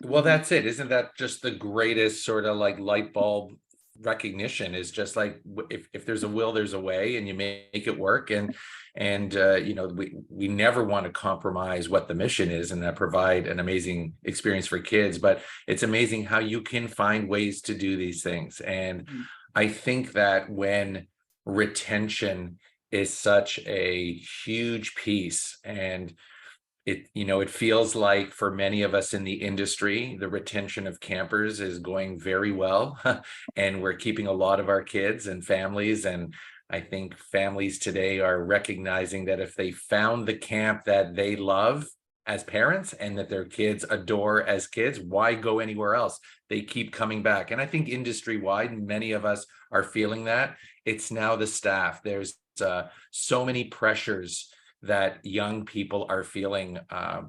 [SPEAKER 2] Well, that's it. Isn't that just the greatest sort of like light bulb recognition? Is just like, if there's a will, there's a way, and you make it work. And we never want to compromise what the mission is, and that provide an amazing experience for kids. But it's amazing how you can find ways to do these things. And I think that when retention is such a huge piece, and it feels like for many of us in the industry, the retention of campers is going very well, and we're keeping a lot of our kids and families. And I think families today are recognizing that if they found the camp that they love as parents and that their kids adore as kids, why go anywhere else? They keep coming back. And I think industry-wide, many of us are feeling that. It's now the staff. There's so many pressures that young people are feeling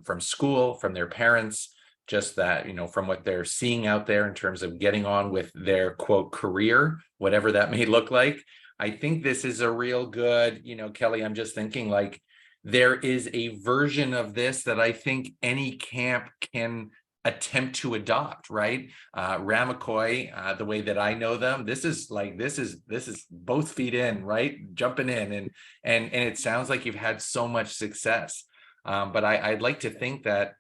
[SPEAKER 2] from school, from their parents, just that, from what they're seeing out there in terms of getting on with their quote career, whatever that may look like. I think this is a real good, Kelly, I'm just thinking like there is a version of this that I think any camp can attempt to adopt, right? Ramacoy, the way that I know them, this is both feet in, right? Jumping in, and it sounds like you've had so much success. But I'd like to think that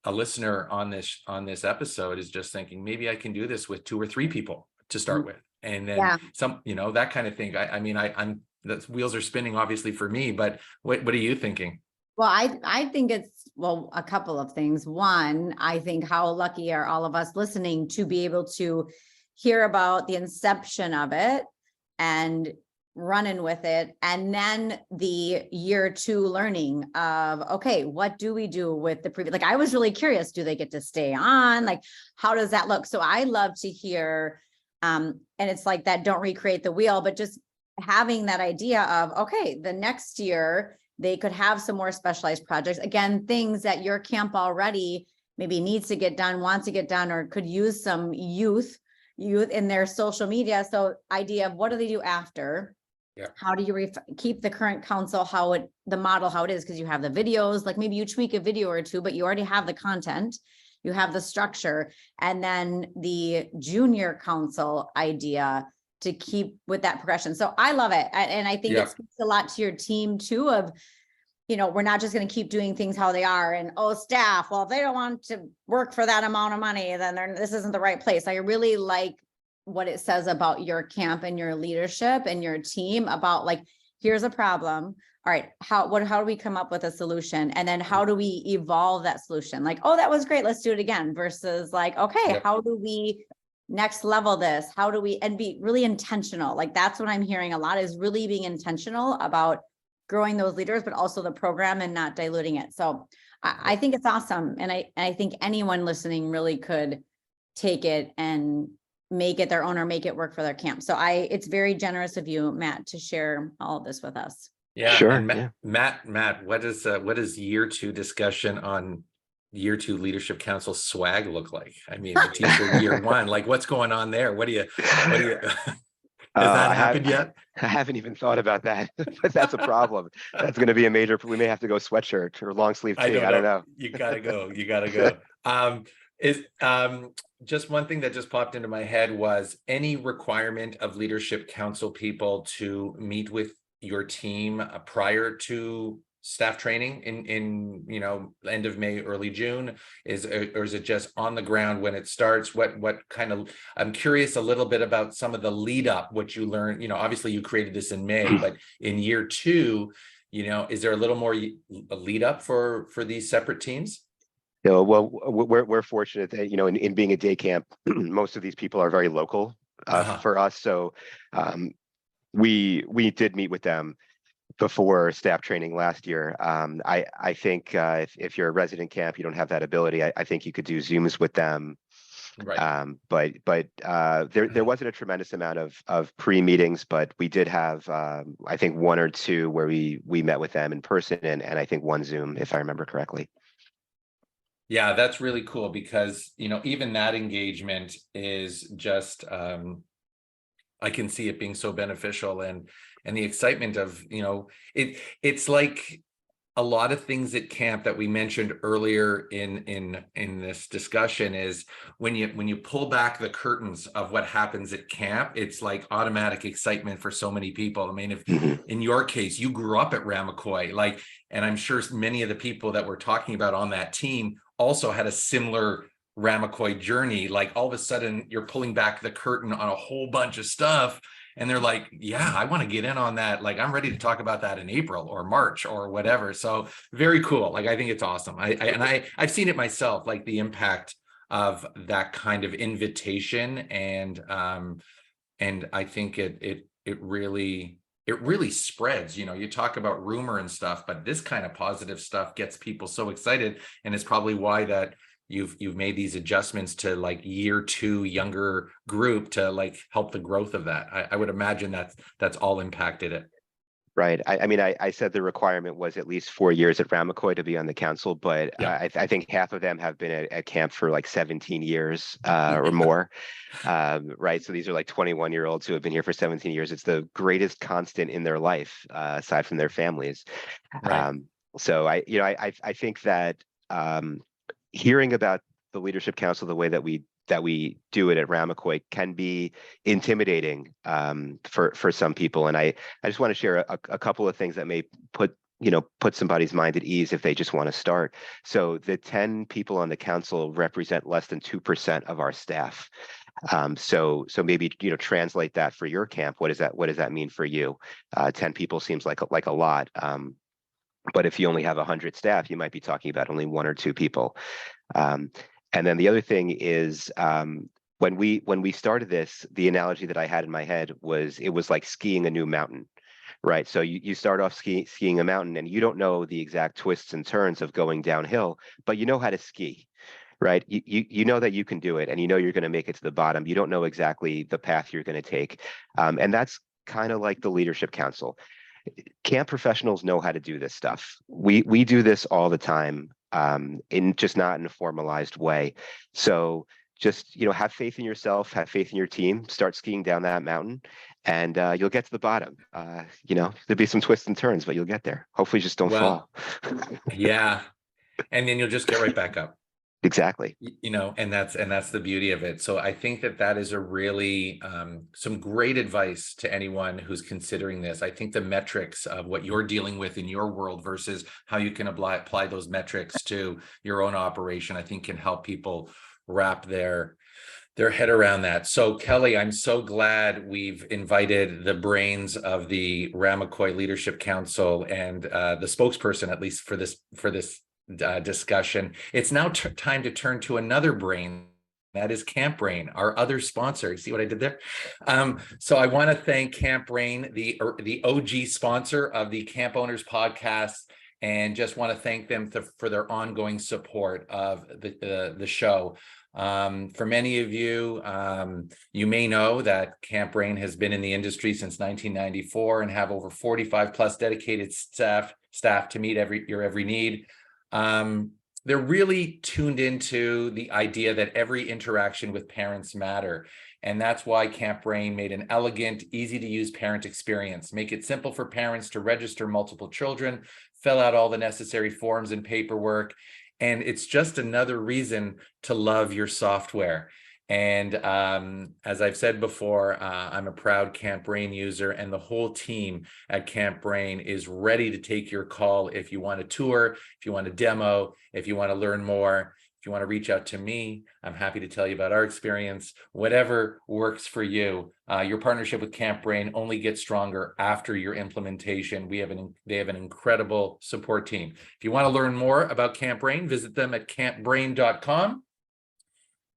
[SPEAKER 2] a listener on this episode is just thinking, maybe I can do this with 2 or 3 people to start with, and then
[SPEAKER 1] Yeah.
[SPEAKER 2] some, that kind of thing. I mean, I'm the wheels are spinning obviously for me, but what are you thinking?
[SPEAKER 1] Well, I think it's, well, a couple of things. One, I think how lucky are all of us listening to be able to hear about the inception of it and running with it. And then the year 2 learning of, okay, what do we do with the previous, like, I was really curious, do they get to stay on? Like, how does that look? So I love to hear, and it's like that, don't recreate the wheel, but just having that idea of, okay, the next year, they could have some more specialized projects. Again, things that your camp already maybe needs to get done, wants to get done, or could use some youth in their social media. So idea of what do they do after?
[SPEAKER 2] Yeah.
[SPEAKER 1] How do you keep the current council, the model, how it is? Because you have the videos, like maybe you tweak a video or 2, but you already have the content, you have the structure, and then the junior council idea to keep with that progression. So I love it. And I think it speaks a lot to your team too, of, we're not just going to keep doing things how they are, and, staff, well, if they don't want to work for that amount of money, then this isn't the right place. I really like what it says about your camp and your leadership and your team about, like, here's a problem. All right, how do we come up with a solution? And then how do we evolve that solution? Like, oh, that was great, let's do it again, versus like, okay, how do we next level this? How do we, and be really intentional? Like, that's what I'm hearing a lot, is really being intentional about growing those leaders, but also the program and not diluting it. So I think it's awesome. And I think anyone listening really could take it and make it their own, or make it work for their camp. So it's very generous of you, Matt, to share all of this with us.
[SPEAKER 2] Yeah.
[SPEAKER 3] Sure.
[SPEAKER 2] And Matt, what is year 2 discussion on year 2 leadership council swag look like? I mean, the team for year 1, like, what's going on there? What do you has that happened yet?
[SPEAKER 3] I haven't even thought about that, but that's a problem. That's going to be a major, we may have to go sweatshirt or long sleeve tee. I don't know.
[SPEAKER 2] You gotta go. Just one thing that just popped into my head was any requirement of leadership council people to meet with your team prior to staff training in end of May, early June, or is it just on the ground when it starts? What kind of, I'm curious a little bit about some of the lead up, what you learned. Obviously you created this in May, but in year 2, is there a little more a lead up for these separate teams?
[SPEAKER 3] Well, we're fortunate that, in being a day camp, most of these people are very local for us. So we did meet with them before staff training last year. I think if you're a resident camp, you don't have that ability. I think you could do Zooms with them.
[SPEAKER 2] Right.
[SPEAKER 3] But there wasn't a tremendous amount of pre-meetings, but we did have I think 1 or 2 where we met with them in person, and I think 1 Zoom, if I remember correctly.
[SPEAKER 2] Yeah, that's really cool, because even that engagement is just I can see it being so beneficial, and the excitement of it's like a lot of things at camp that we mentioned earlier in this discussion is when you pull back the curtains of what happens at camp, it's like automatic excitement for so many people. I mean, if in your case you grew up at Ramacoy, and I'm sure many of the people that we're talking about on that team also had a similar Ramacoy journey, like all of a sudden you're pulling back the curtain on a whole bunch of stuff, and they're like, yeah, I want to get in on that. Like, I'm ready to talk about that in April or March or whatever. So very cool. Like, I think it's awesome. I've seen it myself, like the impact of that kind of invitation. And I think it really spreads. You talk about rumor and stuff, but this kind of positive stuff gets people so excited. And it's probably why that you've made these adjustments to like year 2 younger group to help the growth of that. I would imagine that's all impacted it.
[SPEAKER 3] Right. I mean, I said the requirement was at least 4 years at Ramacoy to be on the council, but I think half of them have been at camp for like 17 years or more. Right. So these are like 21-year-olds who have been here for 17 years. It's the greatest constant in their life, aside from their families.
[SPEAKER 2] Right.
[SPEAKER 3] So I think that hearing about the leadership council the way that we do it at Ramacoy can be intimidating for some people. And I just want to share a couple of things that may put put somebody's mind at ease if they just want to start. So the 10 people on the council represent less than 2% of our staff. So maybe, translate that for your camp. What does that mean for you? 10 people seems like a lot. But if you only have 100 staff, you might be talking about only 1 or 2 people. And then the other thing is, when we started this, the analogy that I had in my head was it was like skiing a new mountain, right? So you start off skiing a mountain and you don't know the exact twists and turns of going downhill, but you know how to ski, right? You know that you can do it, and you know you're going to make it to the bottom. You don't know exactly the path you're going to take, and that's kind of like the Leadership Council. Camp professionals know how to do this stuff. We do this all the time, in just not in a formalized way. So just have faith in yourself, have faith in your team, start skiing down that mountain, and you'll get to the bottom. There'll be some twists and turns, but you'll get there. Hopefully just don't fall.
[SPEAKER 2] Yeah. And then you'll just get right back up.
[SPEAKER 3] Exactly.
[SPEAKER 2] And that's the beauty of it. So I think that is a really some great advice to anyone who's considering this. I think the metrics of what you're dealing with in your world versus how you can apply those metrics to your own operation, I think can help people wrap their head around that. So Kelly, I'm so glad we've invited the brains of the Ramacoy Leadership Council and the spokesperson, at least for this discussion. It's now time to turn to another brain. That is Camp Brain, our other sponsor. You see what I did there? So I want to thank Camp Brain, the OG sponsor of the Camp Owners podcast, and just want to thank them for their ongoing support of the show. For many of you, you may know that Camp Brain has been in the industry since 1994 and have over 45 plus dedicated staff to meet your every need. They're really tuned into the idea that every interaction with parents matter. And that's why Camp Brain made an elegant, easy to use parent experience. Make it simple for parents to register multiple children, fill out all the necessary forms and paperwork. And it's just another reason to love your software. And as I've said before, I'm a proud Camp Brain user, and the whole team at Camp Brain is ready to take your call if you want a tour, if you want a demo, if you want to learn more, if you want to reach out to me. I'm happy to tell you about our experience, whatever works for you. Your partnership with Camp Brain only gets stronger after your implementation. They have an incredible support team. If you want to learn more about Camp Brain, visit them at campbrain.com.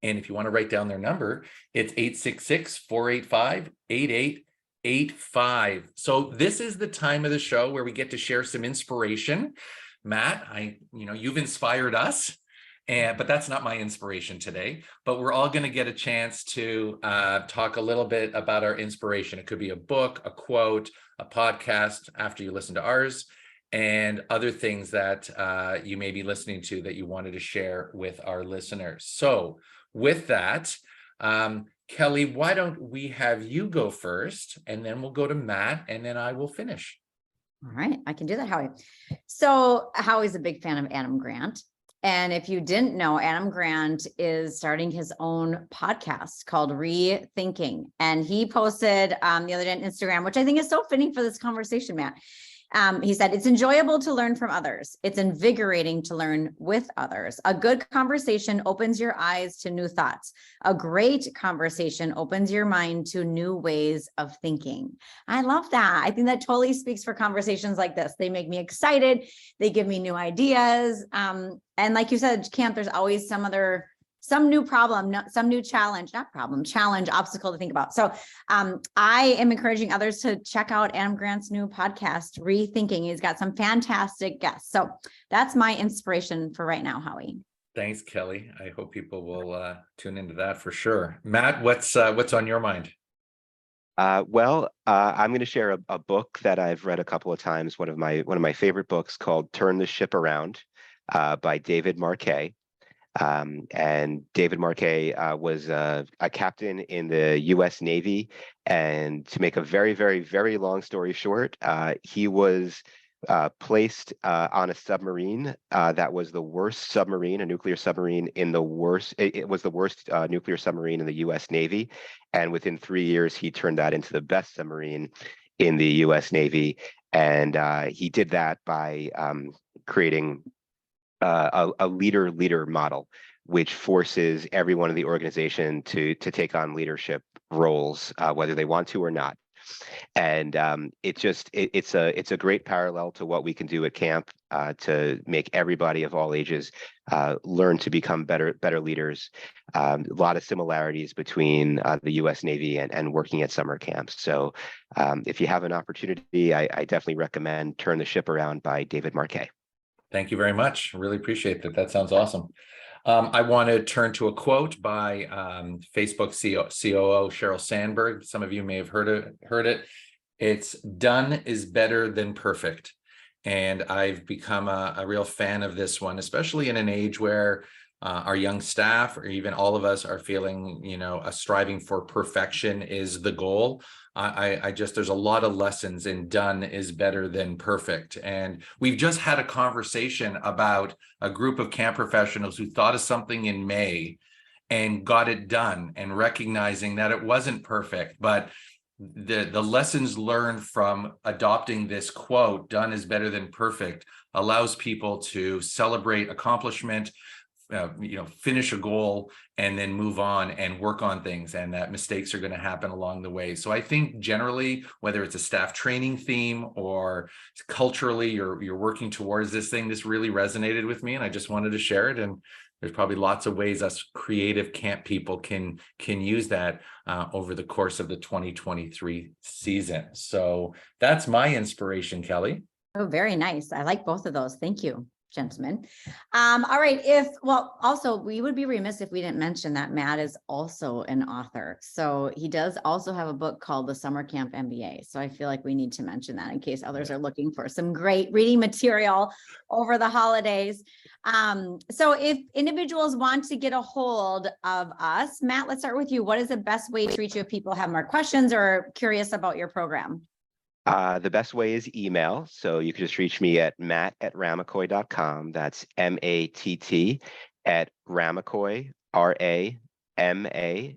[SPEAKER 2] And if you want to write down their number, it's 866-485-8885. So this is the time of the show where we get to share some inspiration. Matt, you've inspired us, but that's not my inspiration today. But we're all going to get a chance to talk a little bit about our inspiration. It could be a book, a quote, a podcast after you listen to ours, and other things that you may be listening to that you wanted to share with our listeners. So with that, Kelly, why don't we have you go first, and then we'll go to Matt, and then I will finish.
[SPEAKER 1] All right, I can do that, Howie. So Howie's a big fan of Adam Grant. And if you didn't know, Adam Grant is starting his own podcast called Rethinking. And he posted the other day on Instagram, which I think is so fitting for this conversation, Matt. He said, it's enjoyable to learn from others. It's invigorating to learn with others. A good conversation opens your eyes to new thoughts. A great conversation opens your mind to new ways of thinking. I love that. I think that totally speaks for conversations like this. They make me excited. They give me new ideas. And like you said, Camp, there's always some new problem, some new challenge, obstacle to think about. So I am encouraging others to check out Adam Grant's new podcast, Rethinking. He's got some fantastic guests. So that's my inspiration for right now, Howie.
[SPEAKER 2] Thanks, Kelly. I hope people will tune into that for sure. Matt, what's on your mind?
[SPEAKER 3] I'm going to share a book that I've read a couple of times. One of my favorite books called "Turn the Ship Around" by David Marquet. And David Marquet was a captain in the U.S. Navy. And to make a very, very, very long story short, he was placed on a submarine that was the worst submarine, a nuclear submarine it was the worst nuclear submarine in the U.S. Navy. And within 3 years, he turned that into the best submarine in the U.S. Navy. And he did that by creating a leader model, which forces everyone in the organization to take on leadership roles, whether they want to or not. And it's a great parallel to what we can do at camp to make everybody of all ages learn to become better leaders. A lot of similarities between the U.S. Navy and working at summer camps. So if you have an opportunity, I definitely recommend Turn the Ship Around by David Marquet.
[SPEAKER 2] Thank you very much. Really appreciate that. That sounds awesome. I want to turn to a quote by Facebook COO Sheryl Sandberg. Some of you may have heard it. It's "Done is better than perfect." And I've become a real fan of this one, especially in an age where our young staff, or even all of us, are feeling, a striving for perfection is the goal. I just, there's a lot of lessons in done is better than perfect. And we've just had a conversation about a group of camp professionals who thought of something in May and got it done, and recognizing that it wasn't perfect, but the lessons learned from adopting this quote, "Done is better than perfect," allows people to celebrate accomplishment, finish a goal, and then move on and work on things, and that mistakes are going to happen along the way. So I think generally, whether it's a staff training theme or culturally you're working towards this thing, this really resonated with me, and I just wanted to share it. And there's probably lots of ways us creative camp people can use that over the course of the 2023 season. So that's my inspiration, Kelly.
[SPEAKER 1] Oh, very nice. I like both of those. Thank you, gentlemen. All right. Also, we would be remiss if we didn't mention that Matt is also an author. So he does also have a book called The Summer Camp MBA. So I feel like we need to mention that in case others are looking for some great reading material over the holidays. So if individuals want to get a hold of us, Matt, let's start with you. What is the best way to reach you if people have more questions or curious about your program?
[SPEAKER 3] The best way is email. So you can just reach me at matt@ramakoy.com. That's MATT at Ramakoy, RAMAQUOIS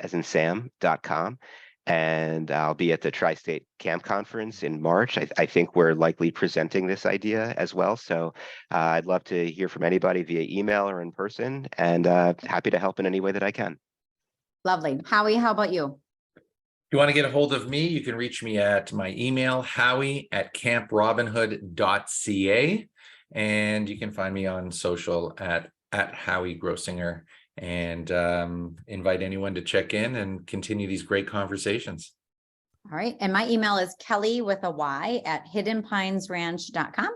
[SPEAKER 3] as in Sam.com. And I'll be at the Tri-State Camp Conference in March. I think we're likely presenting this idea as well. So I'd love to hear from anybody via email or in person, and happy to help in any way that I can.
[SPEAKER 1] Lovely. Howie, how about you?
[SPEAKER 2] If you want to get a hold of me, you can reach me at my email, howie@camprobinhood.ca. And you can find me on social at Howie Grossinger, and invite anyone to check in and continue these great conversations.
[SPEAKER 1] All right. And my email is Kelly with a Y at hiddenpinesranch.com.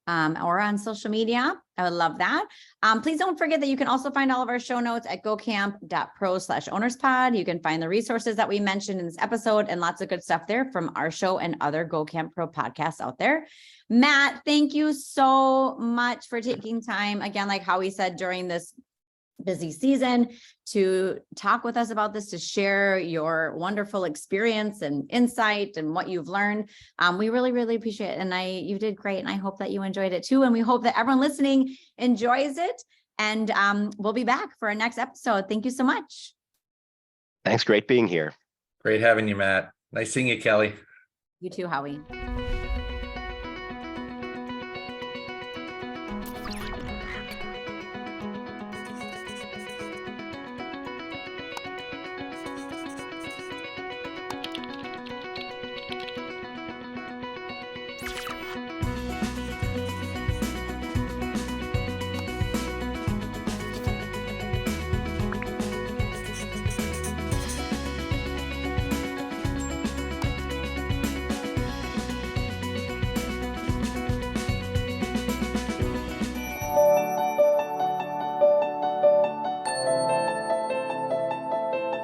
[SPEAKER 1] Or on social media. I would love that. Please don't forget that you can also find all of our show notes at gocamp.pro/ownerspod. You can find the resources that we mentioned in this episode and lots of good stuff there from our show and other Go Camp Pro podcasts out there. Matt, thank you so much for taking time, again, like how we said, during this busy season, to talk with us about this, to share your wonderful experience and insight and what you've learned. We really, really appreciate it. And you did great. And I hope that you enjoyed it too. And we hope that everyone listening enjoys it. And we'll be back for our next episode. Thank you so much.
[SPEAKER 3] Thanks. Great being here.
[SPEAKER 2] Great having you, Matt. Nice seeing you, Kelly.
[SPEAKER 1] You too, Howie.